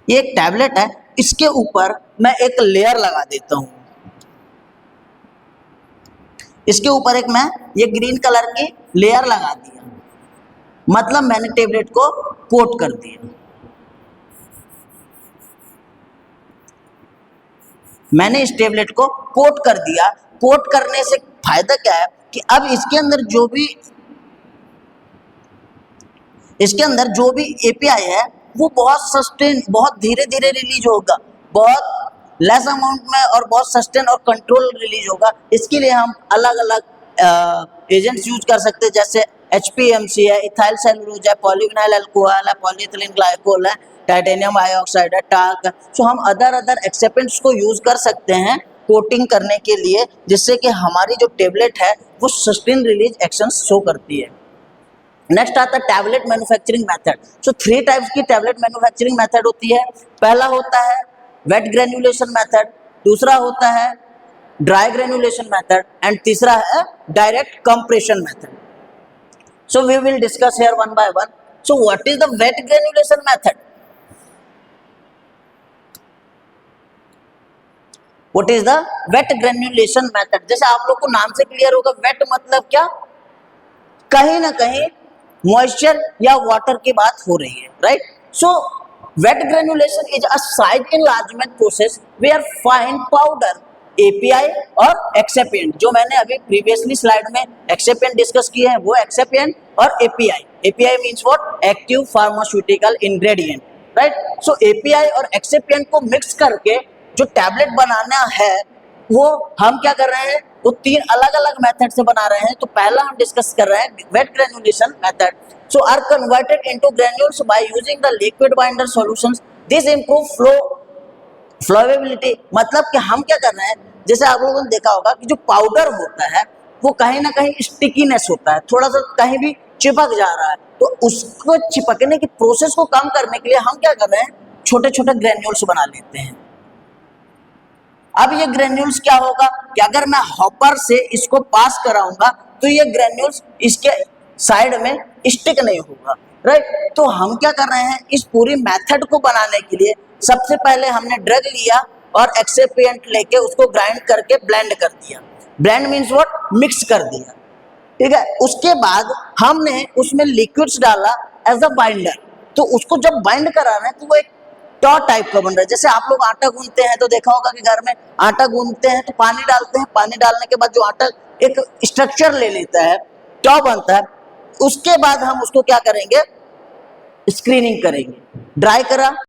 ये एक टैबलेट है, इसके ऊपर मैं एक लेयर लगा देता हूँ। इसके ऊपर एक मैं ये ग्रीन कलर की लेयर लगा दिया, मतलब मैंने टैबलेट को कोट कर दिया। मैंने इस टैबलेट को कोट कर दिया। कोट करने से फायदा क्या है कि अब इसके अंदर जो भी एपीआई है वो बहुत धीरे धीरे रिलीज होगा, बहुत लेस अमाउंट में और बहुत सस्टेन और कंट्रोल रिलीज होगा। इसके लिए हम अलग अलग एजेंट्स यूज कर सकते हैं, जैसे HPMC है, इथाइल सेलुलोज है, पॉलीविनाइल अल्कोहल है, पॉलीइथिलीन ग्लाइकोल है, टाइटेनियम डाइऑक्साइड है, टार्क है। सो हम अदर एक्सेप्टेंट्स को यूज कर सकते हैं कोटिंग करने के लिए, जिससे कि हमारी जो टेबलेट है वो सस्टेन रिलीज एक्शन शो करती है। नेक्स्ट आता है टैबलेट मैन्युफैक्चरिंग मेथड। सो 3 टाइप्स की टैबलेट मैन्युफैक्चरिंग मेथड होती है। पहला होता है वेट ग्रेन्युलेशन मेथड, दूसरा होता है ड्राई ग्रेन्युलेशन मेथड एंड तीसरा है direct compression method. So we will discuss here one by one. So what is the wet granulation method? What is the wet granulation method? जैसे आप लोग को नाम से क्लियर होगा, वेट मतलब क्या, कहीं ना कहीं मॉइस्चर या वाटर की बात हो रही है, right? So wet granulation is a size enlargement process where fine powder API और एक्सेपिएंट, जो मैंने अभी प्रीवियसली स्लाइड में एक्सेपिएंट डिस्कस किए हैं, वो एक्सेपिएंट और API. API means what? Active pharmaceutical ingredient, right? So API और एक्सेपिएंट को मिक्स करके जो टैबलेट बनाना है वो हम क्या कर रहे हैं, वो 3 अलग अलग मेथड से बना रहे हैं। तो पहला हम डिस्कस कर रहे हैं wet granulation method. So are converted into granules by using the liquid binder solutions, this improve flowability. मतलब कि हम क्या कर रहे हैं, जैसे आप लोगों ने देखा होगा कि जो पाउडर होता है वो कहीं ना कहीं स्टिकीनेस होता है, थोड़ा सा कहीं भी चिपक जा रहा है, तो उसको चिपकने की प्रोसेस को कम करने के लिए हम क्या कर रहे हैं, छोटे छोटे ग्रेन्यूल्स बना लेते हैं। अब ये ग्रेन्यूल्स क्या होगा कि अगर मैं हॉपर से इसको पास कराऊंगा तो ये ग्रेन्यूल्स इसके साइड में स्टिक नहीं होगा, राइट? तो हम क्या कर रहे हैं, इस पूरी मेथड को बनाने के लिए सबसे पहले हमने ड्रग लिया और एक्सेपिएंट लेके उसको ग्राइंड करके ब्लेंड कर दिया। Blend means what? मिक्स कर दिया, ठीक है? उसके बाद हमने उसमें लिक्विड्स डाला एज अ बाइंडर। तो उसको जब बाइंड करा रहे हैं तो वो एक टॉ टाइप का बन रहा है। जैसे आप लोग आटा गूंथते हैं तो देखा होगा कि घर में आटा गूंथते हैं तो पानी डालते हैं, पानी डालने के बाद जो आटा एक स्ट्रक्चर ले लेता है, टॉ बनता है। उसके बाद हम उसको क्या करेंगे, स्क्रीनिंग करेंगे। ड्राई करा